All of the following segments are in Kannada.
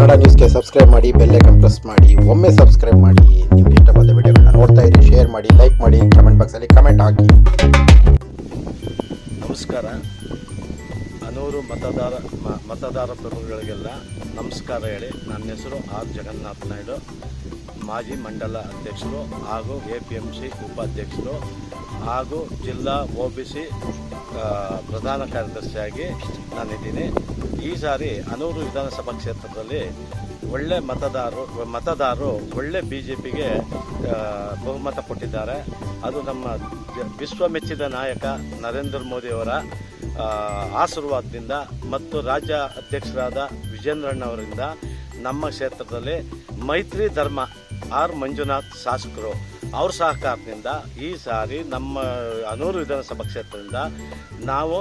ಕನ್ನಡ ನ್ಯೂಸ್ಗೆ ಸಬ್ಸ್ಕ್ರೈಬ್ ಮಾಡಿ, ಬೆಲ್ ಐಕಾನ್ ಪ್ರೆಸ್ ಮಾಡಿ. ಒಮ್ಮೆ ಸಬ್ಸ್ಕ್ರೈಬ್ ಮಾಡಿ. ನಿಮ್ಗೆ ಇಷ್ಟವಾದ ವಿಡಿಯೋಗಳನ್ನ ನೋಡ್ತಾ ಇರಿ, ಶೇರ್ ಮಾಡಿ, ಲೈಕ್ ಮಾಡಿ, ಕಮೆಂಟ್ ಬಾಕ್ಸಲ್ಲಿ ಕಮೆಂಟ್ ಹಾಕಿ. ನಮಸ್ಕಾರ. ಅನೂರು ಮತದಾರ ಪ್ರಭುಗಳಿಗೆಲ್ಲ ನಮಸ್ಕಾರ ಹೇಳಿ. ನನ್ನ ಹೆಸರು ಆರ್ ಜಗನ್ನಾಥ ನಾಯ್ಡು, ಮಾಜಿ ಮಂಡಲ ಅಧ್ಯಕ್ಷರು ಹಾಗೂ APMC ಉಪಾಧ್ಯಕ್ಷರು ಹಾಗೂ ಜಿಲ್ಲಾ OBC ಪ್ರಧಾನ ಕಾರ್ಯದರ್ಶಿಯಾಗಿ ನಾನಿದ್ದೀನಿ. ಈ ಸಾರಿ ಅನೂರು ವಿಧಾನಸಭಾ ಕ್ಷೇತ್ರದಲ್ಲಿ ಒಳ್ಳೆ ಮತದಾರರು ಒಳ್ಳೆ BJPಗೆ ಬಹುಮತ ಕೊಟ್ಟಿದ್ದಾರೆ. ಅದು ನಮ್ಮ ವಿಶ್ವಮೆಚ್ಚಿದ ನಾಯಕ ನರೇಂದ್ರ ಮೋದಿಯವರ ಆಶೀರ್ವಾದದಿಂದ ಮತ್ತು ರಾಜ್ಯ ಅಧ್ಯಕ್ಷರಾದ ವಿಜೇಂದ್ರಣ್ಣವರಿಂದ ನಮ್ಮ ಕ್ಷೇತ್ರದಲ್ಲಿ ಮೈತ್ರಿ ಧರ್ಮ ಆರ್ ಮಂಜುನಾಥ್ ಶಾಸಕರು ಅವ್ರ ಸಹಕಾರದಿಂದ ಈ ಸಾರಿ ನಮ್ಮ ಅನೂರು ವಿಧಾನಸಭಾ ಕ್ಷೇತ್ರದಿಂದ ನಾವು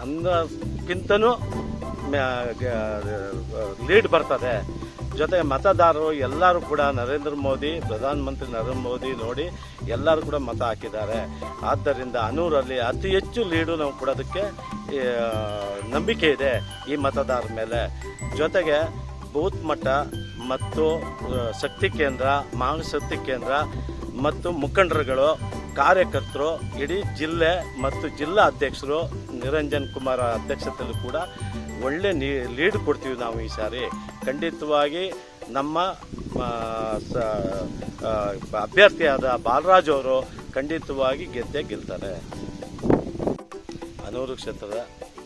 ಅನ್ನಕ್ಕಿಂತನೂ ಲೀಡ್ ಬರ್ತದೆ. ಜೊತೆಗೆ ಮತದಾರರು ಎಲ್ಲರೂ ಕೂಡ ಪ್ರಧಾನಮಂತ್ರಿ ನರೇಂದ್ರ ಮೋದಿ ನೋಡಿ ಎಲ್ಲರೂ ಕೂಡ ಮತ ಹಾಕಿದ್ದಾರೆ. ಆದ್ದರಿಂದ ಅನೂರಲ್ಲಿ ಅತಿ ಹೆಚ್ಚು ಲೀಡು ನಾವು ಕೊಡೋದಕ್ಕೆ ನಂಬಿಕೆ ಇದೆ ಈ ಮತದಾರರ ಮೇಲೆ. ಜೊತೆಗೆ ಬೂತ್ ಮಟ್ಟ ಮತ್ತು ಶಕ್ತಿ ಕೇಂದ್ರ, ಮಹಾಶಕ್ತಿ ಕೇಂದ್ರ ಮತ್ತು ಮುಖಂಡರುಗಳು, ಕಾರ್ಯಕರ್ತರು, ಇಡೀ ಜಿಲ್ಲೆ ಮತ್ತು ಜಿಲ್ಲಾ ಅಧ್ಯಕ್ಷರು ನಿರಂಜನ್ ಕುಮಾರ್ ಅಧ್ಯಕ್ಷತೆಯಲ್ಲೂ ಕೂಡ ಒಳ್ಳೆ ಲೀಡ್ ಕೊಡ್ತೀವಿ ನಾವು ಈ ಸಾರಿ. ಖಂಡಿತವಾಗಿ ನಮ್ಮ ಅಭ್ಯರ್ಥಿಯಾದ ಬಾಲರಾಜ್ ಅವರು ಖಂಡಿತವಾಗಿ ಗೆಲ್ತಾರೆ. ಅನೂರು ಕ್ಷೇತ್ರದ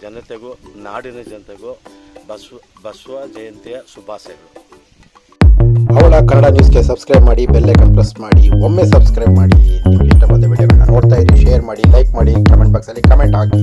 ಜನತೆಗೂ ನಾಡಿನ ಜನತೆಗೂ ಬಸವ ಜಯಂತಿಯ ಶುಭಾಶಯಗಳು. ಅವಳ ಕನ್ನಡ ನ್ಯೂಸ್ಗೆ ಸಬ್ಸ್ಕ್ರೈಬ್ ಮಾಡಿ, ಬೆಲ್ ಐಕಾನ್ ಪ್ರೆಸ್ ಮಾಡಿ. ಒಮ್ಮೆ ಸಬ್ಸ್ಕ್ರೈಬ್ ಮಾಡಿ. ನಿಮ್ಗೆ ಇಷ್ಟವಾದ ವಿಡಿಯೋಗಳನ್ನ ನೋಡ್ತಾ ಇರಿ, ಶೇರ್ ಮಾಡಿ, ಲೈಕ್ ಮಾಡಿ, ಕಮೆಂಟ್ ಬಾಕ್ಸಲ್ಲಿ ಕಮೆಂಟ್ ಹಾಕಿ.